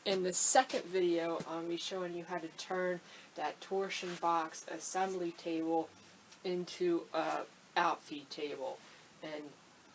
In the second video, I'll be showing you how to turn that torsion box assembly table into a outfeed table. And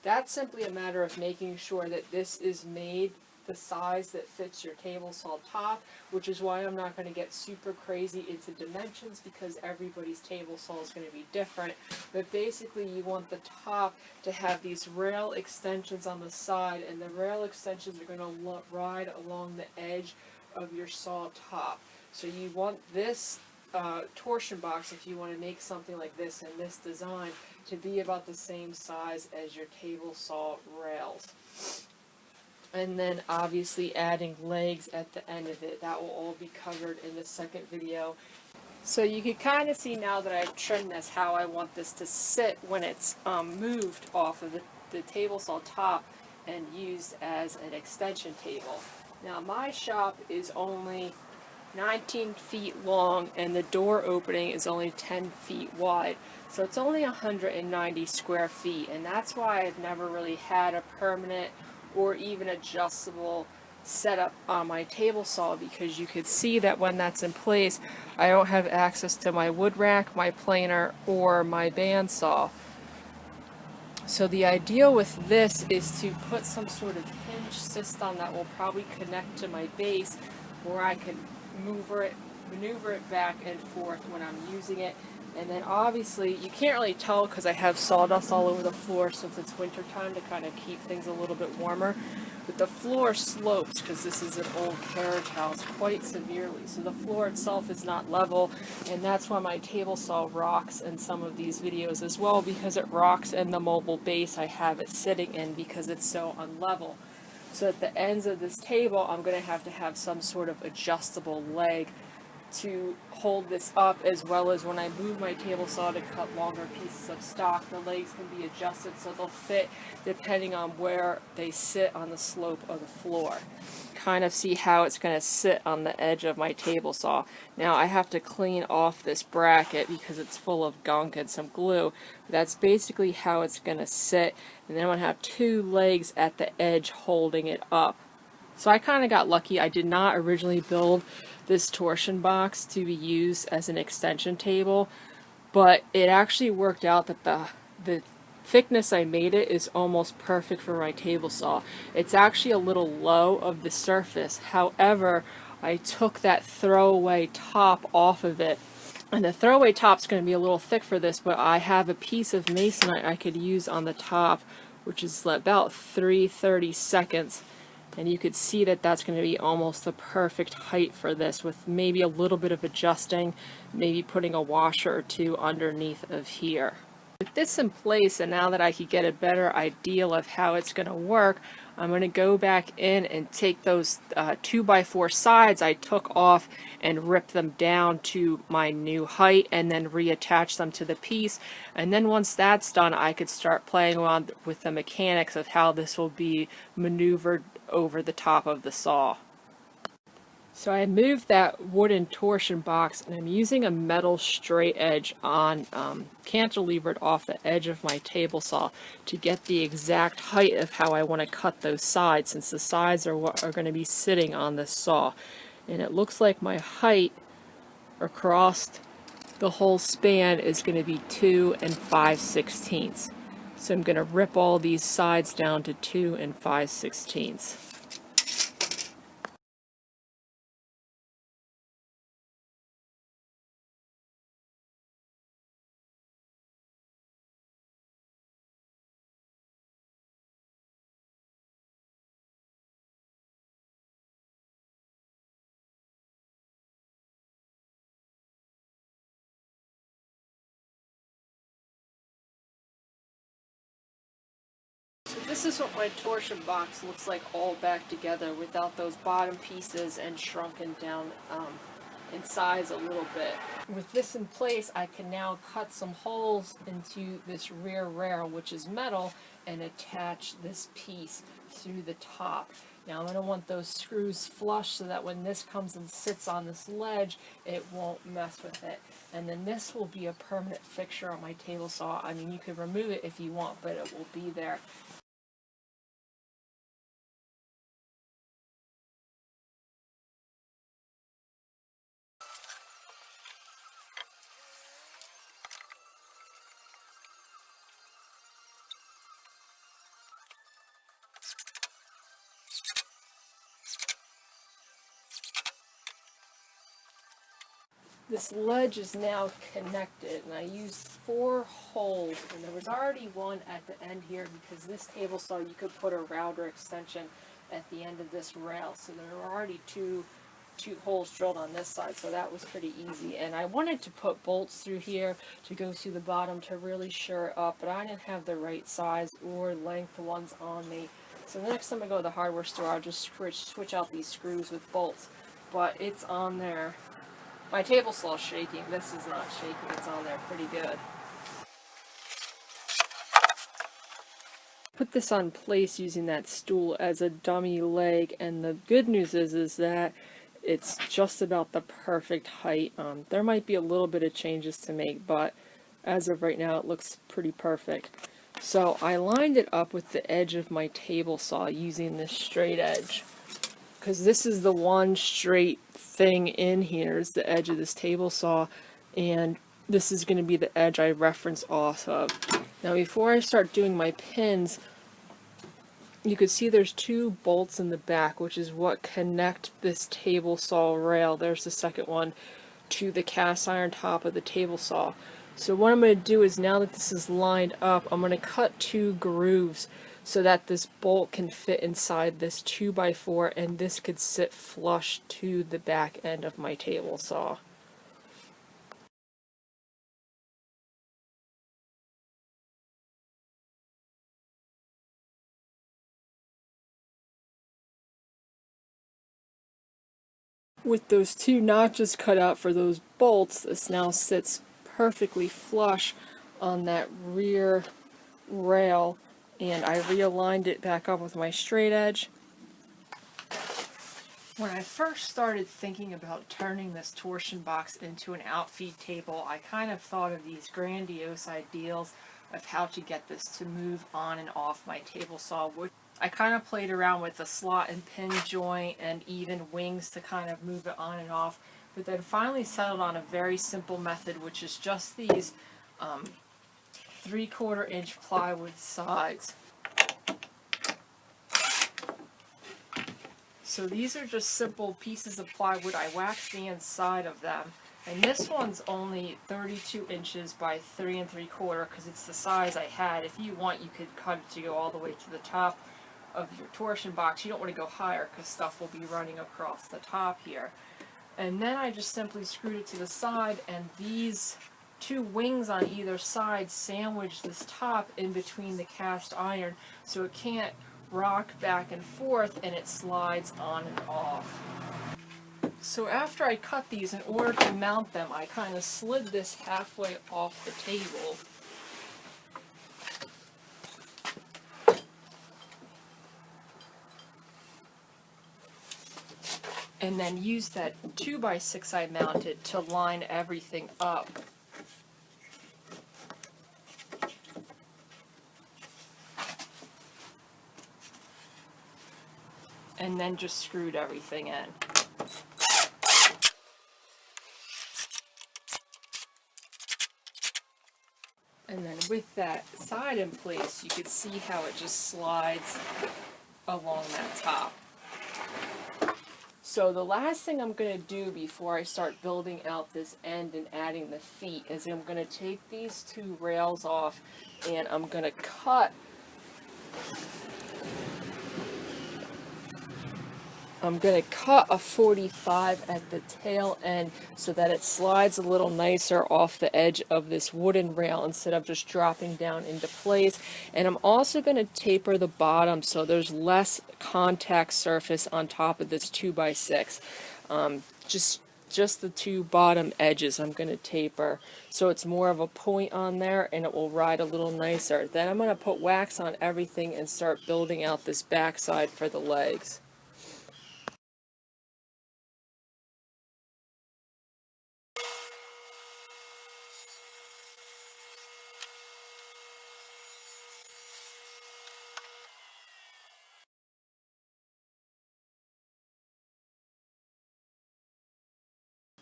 that's simply a matter of making sure that this is made the size that fits your table saw top, which is why I'm not going to get super crazy into dimensions because everybody's table saw is going to be different. But basically you want the top to have these rail extensions on the side, and the rail extensions are going to ride along the edge of your saw top. So you want this torsion box, if you want to make something like this in this design, to be about the same size as your table saw rails. And then obviously adding legs at the end of it. That will all be covered in the second video. So you can kind of see now that I've trimmed this how I want this to sit when it's moved off of the table saw top and used as an extension table. Now my shop is only 19 feet long and the door opening is only 10 feet wide. So it's only 190 square feet, and that's why I've never really had a permanent or even adjustable setup on my table saw, because you could see that when that's in place I don't have access to my wood rack, my planer, or my bandsaw. So the idea with this is to put some sort of hinge system that will probably connect to my base where I can maneuver it back and forth when I'm using it. And then obviously you can't really tell because I have sawdust all over the floor since it's winter time to kind of keep things a little bit warmer. But the floor slopes, because this is an old carriage house, quite severely. So the floor itself is not level, and that's why my table saw rocks in some of these videos as well, because it rocks in the mobile base I have it sitting in because it's so unlevel. So at the ends of this table I'm going to have some sort of adjustable leg to hold this up, as well as when I move my table saw to cut longer pieces of stock, the legs can be adjusted so they'll fit depending on where they sit on the slope of the floor. Kind of see how it's going to sit on the edge of my table saw. Now I have to clean off this bracket because it's full of gunk and some glue. That's basically how it's going to sit, and then I'm going to have two legs at the edge holding it up. So I kind of got lucky. I did not originally build this torsion box to be used as an extension table, but it actually worked out that the thickness I made it is almost perfect for my table saw. It's actually a little low of the surface. However, I took that throwaway top off of it, and the throwaway top's going to be a little thick for this, but I have a piece of masonite I could use on the top, which is about 3/32. And you could see that that's going to be almost the perfect height for this, with maybe a little bit of adjusting, maybe putting a washer or two underneath of here. With this in place, and now that I could get a better idea of how it's going to work, I'm going to go back in and take those 2x4 sides I took off and rip them down to my new height, and then reattach them to the piece. And then once that's done, I could start playing around with the mechanics of how this will be maneuvered over the top of the saw. So I moved that wooden torsion box, and I'm using a metal straight edge on cantilevered off the edge of my table saw to get the exact height of how I want to cut those sides, since the sides are what are going to be sitting on this saw. And it looks like my height across the whole span is going to be 2 5/16. So I'm going to rip all these sides down to 2 5/16. This is what my torsion box looks like all back together without those bottom pieces and shrunken down in size a little bit. With this in place, I can now cut some holes into this rear rail, which is metal, and attach this piece through the top. Now I'm going to want those screws flush so that when this comes and sits on this ledge, it won't mess with it. And then this will be a permanent fixture on my table saw. I mean, you could remove it if you want, but it will be there. this ledge is now connected, and I used 4 holes, and there was already one at the end here because this table saw you could put a router extension at the end of this rail, so there were already two holes drilled on this side, so that was pretty easy. And I wanted to put bolts through here to go through the bottom to really sure it up, but I didn't have the right size or length ones on me. So the next time I go to the hardware store, I'll just switch out these screws with bolts. But it's on there. My table saw's shaking. This is not shaking. It's on there pretty good. Put this on place using that stool as a dummy leg, and the good news is that it's just about the perfect height. There might be a little bit of changes to make, but as of right now it looks pretty perfect. So I lined it up with the edge of my table saw using this straight edge, because this is the one straight thing in here is the edge of this table saw, and this is going to be the edge I reference off of. Now before I start doing my pins, you can see there's 2 bolts in the back, which is what connect this table saw rail, there's the second one, to the cast iron top of the table saw. So what I'm going to do is, now that this is lined up, I'm going to cut 2 grooves so that this bolt can fit inside this 2x4, and this could sit flush to the back end of my table saw. With those 2 notches cut out for those bolts, this now sits perfectly flush on that rear rail, and I realigned it back up with my straight edge. When I first started thinking about turning this torsion box into an outfeed table, I kind of thought of these grandiose ideals of how to get this to move on and off my table saw. I kind of played around with a slot and pin joint and even wings to kind of move it on and off, but then finally settled on a very simple method, which is just these 3/4 inch plywood sides. So these are just simple pieces of plywood. I waxed the inside of them, and this one's only 32 inches by 3 3/4 because it's the size I had. If you want, you could cut it to go all the way to the top of your torsion box. You don't want to go higher because stuff will be running across the top here. And then I just simply screwed it to the side, and these 2 wings on either side sandwich this top in between the cast iron so it can't rock back and forth and it slides on and off. So after I cut these, in order to mount them, I kind of slid this halfway off the table. And then use that 2x6 I mounted to line everything up. And then just screwed everything in. And then with that side in place, you can see how it just slides along that top. So the last thing I'm going to do before I start building out this end and adding the feet is I'm going to take these 2 rails off, and I'm going to cut a 45 at the tail end so that it slides a little nicer off the edge of this wooden rail instead of just dropping down into place. And I'm also going to taper the bottom so there's less contact surface on top of this 2x6. Just the 2 bottom edges I'm going to taper so it's more of a point on there and it will ride a little nicer. Then I'm going to put wax on everything and start building out this backside for the legs.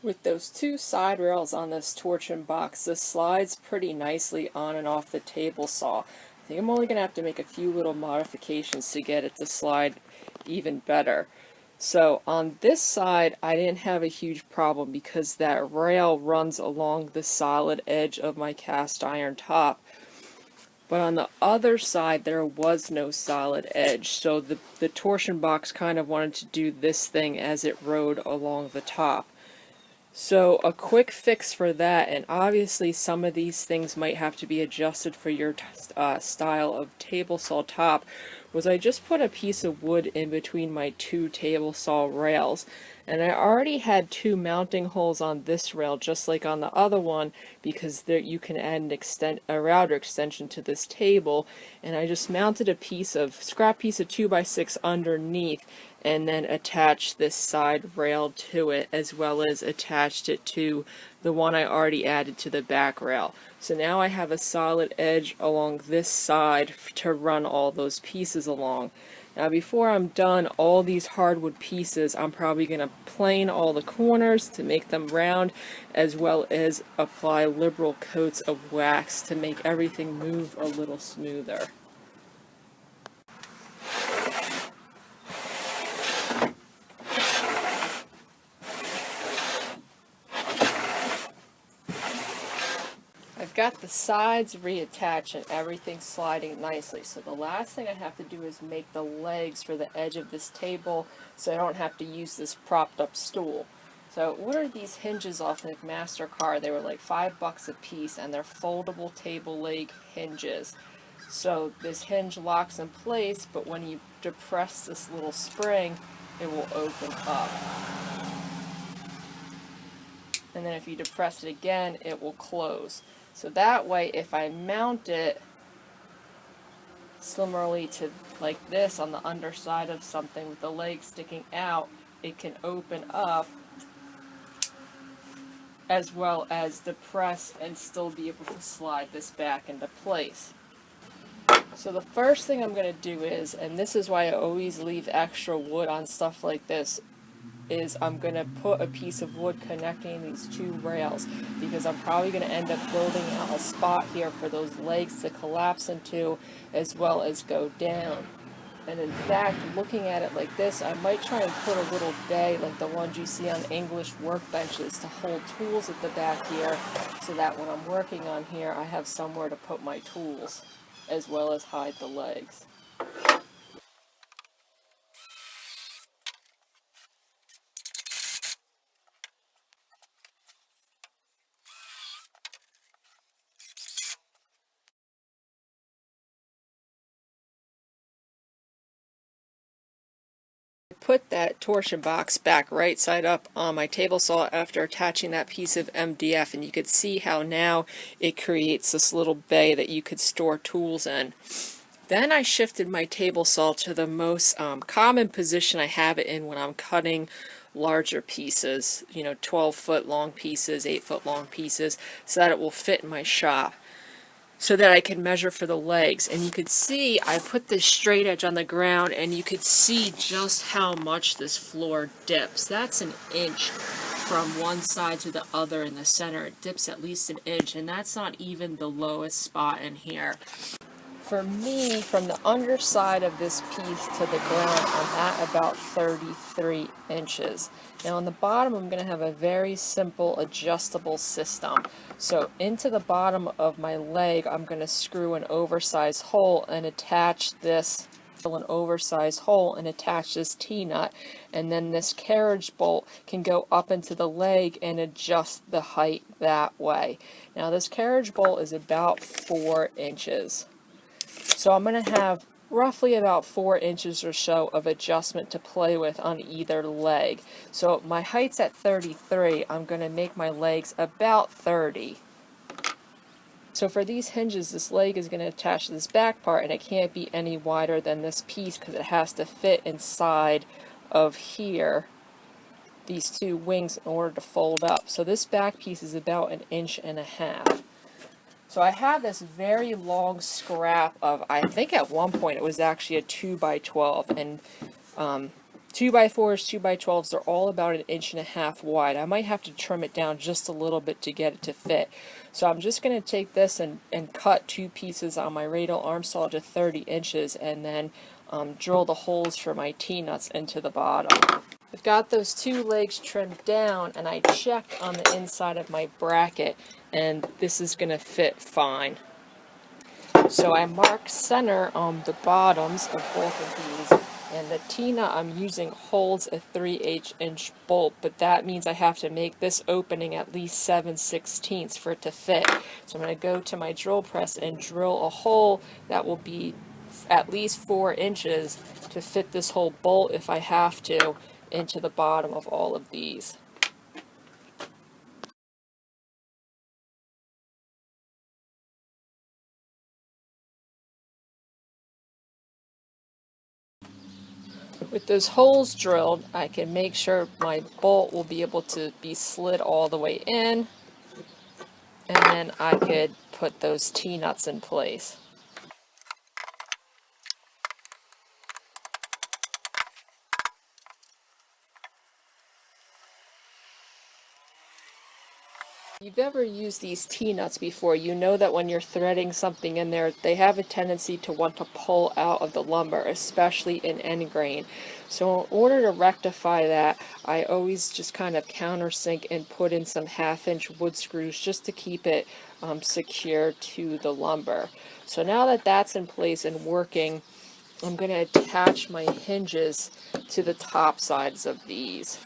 With those 2 side rails on this torsion box, this slides pretty nicely on and off the table saw. I think I'm only going to have to make a few little modifications to get it to slide even better. So on this side, I didn't have a huge problem because that rail runs along the solid edge of my cast iron top. But on the other side, there was no solid edge, so the torsion box kind of wanted to do this thing as it rode along the top. So a quick fix for that, and obviously some of these things might have to be adjusted for your style of table saw top, was I just put a piece of wood in between my two table saw rails. And I already had two mounting holes on this rail, just like on the other one, because there you can add a router extension to this table. And I just mounted a scrap piece of 2x6 underneath, and then attached this side rail to it, as well as attached it to the one I already added to the back rail. So now I have a solid edge along this side to run all those pieces along. Now before I'm done, all these hardwood pieces, I'm probably going to plane all the corners to make them round, as well as apply liberal coats of wax to make everything move a little smoother. I've got the sides reattached and everything sliding nicely, so the last thing I have to do is make the legs for the edge of this table so I don't have to use this propped up stool. So I ordered these hinges off of MasterCard. They were like $5 a piece, and they're foldable table leg hinges. So this hinge locks in place, but when you depress this little spring, it will open up. And then if you depress it again, it will close. So that way, if I mount it similarly to like this on the underside of something with the legs sticking out, it can open up as well as depress and still be able to slide this back into place. So the first thing I'm going to do is, and this is why I always leave extra wood on stuff like this, is I'm going to put a piece of wood connecting these two rails, because I'm probably going to end up building out a spot here for those legs to collapse into as well as go down. And in fact, looking at it like this, I might try and put a little bay like the ones you see on English workbenches to hold tools at the back here, so that when I'm working on here I have somewhere to put my tools as well as hide the legs. Put that torsion box back right side up on my table saw after attaching that piece of MDF, and you could see how now it creates this little bay that you could store tools in. Then I shifted my table saw to the most common position I have it in when I'm cutting larger pieces, 12-foot long pieces, 8-foot long pieces, so that it will fit in my shop, so that I can measure for the legs. And you could see I put this straight edge on the ground, and you could see just how much this floor dips. That's an inch from one side to the other in the center. It dips at least an inch, and that's not even the lowest spot in here. For me, from the underside of this piece to the ground, I'm at about 33 inches. Now on the bottom, I'm going to have a very simple adjustable system. So into the bottom of my leg, I'm going to screw an oversized hole and attach this T-nut, and then this carriage bolt can go up into the leg and adjust the height that way. Now this carriage bolt is about 4 inches. So I'm going to have roughly about 4 inches or so of adjustment to play with on either leg. So my height's at 33, I'm going to make my legs about 30. So for these hinges, this leg is going to attach to this back part, and it can't be any wider than this piece because it has to fit inside of here, these two wings, in order to fold up. So this back piece is about 1.5 inches. So I have this very long scrap of, I think at one point it was actually a 2x12, and 2x4s, 2x12s, they're all about 1.5 inches wide. I might have to trim it down just a little bit to get it to fit. So I'm just going to take this and cut two pieces on my radial arm saw to 30 inches, and then drill the holes for my T-nuts into the bottom. I've got those two legs trimmed down, and I checked on the inside of my bracket, and this is going to fit fine. So I marked center on the bottoms of both of these, and the T-nut I'm using holds a 3/8 inch bolt, but that means I have to make this opening at least 7/16 for it to fit. So I'm going to go to my drill press and drill a hole that will be at least 4 inches to fit this whole bolt, if I have to, into the bottom of all of these. With those holes drilled, I can make sure my bolt will be able to be slid all the way in, and then I could put those T-nuts in place. If you've ever used these T-nuts before, you know that when you're threading something in there, they have a tendency to want to pull out of the lumber, especially in end grain. So in order to rectify that, I always just kind of countersink and put in some 1/2 inch wood screws just to keep it secure to the lumber. So now that that's in place and working, I'm going to attach my hinges to the top sides of these.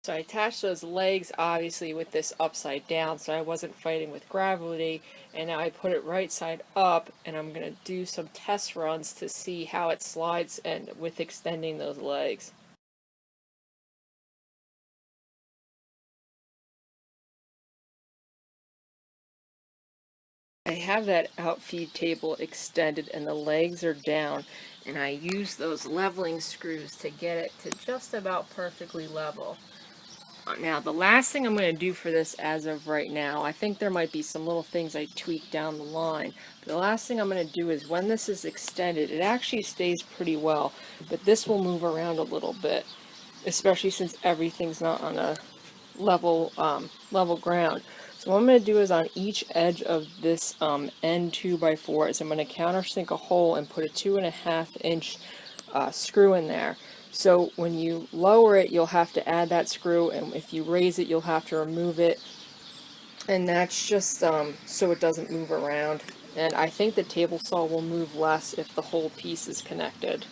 So I attached those legs obviously with this upside down, so I wasn't fighting with gravity, and now I put it right side up, and I'm going to do some test runs to see how it slides and with extending those legs. I have that outfeed table extended and the legs are down, and I use those leveling screws to get it to just about perfectly level. Now, the last thing I'm going to do for this as of right now, I think there might be some little things I tweak down the line, but the last thing I'm going to do is when this is extended, it actually stays pretty well, but this will move around a little bit, especially since everything's not on a level ground. So what I'm going to do is on each edge of this end 2x4 is I'm going to countersink a hole and put a 2.5 inch screw in there. So when you lower it, you'll have to add that screw, and if you raise it, you'll have to remove it. And that's just so it doesn't move around. And I think the table saw will move less if the whole piece is connected.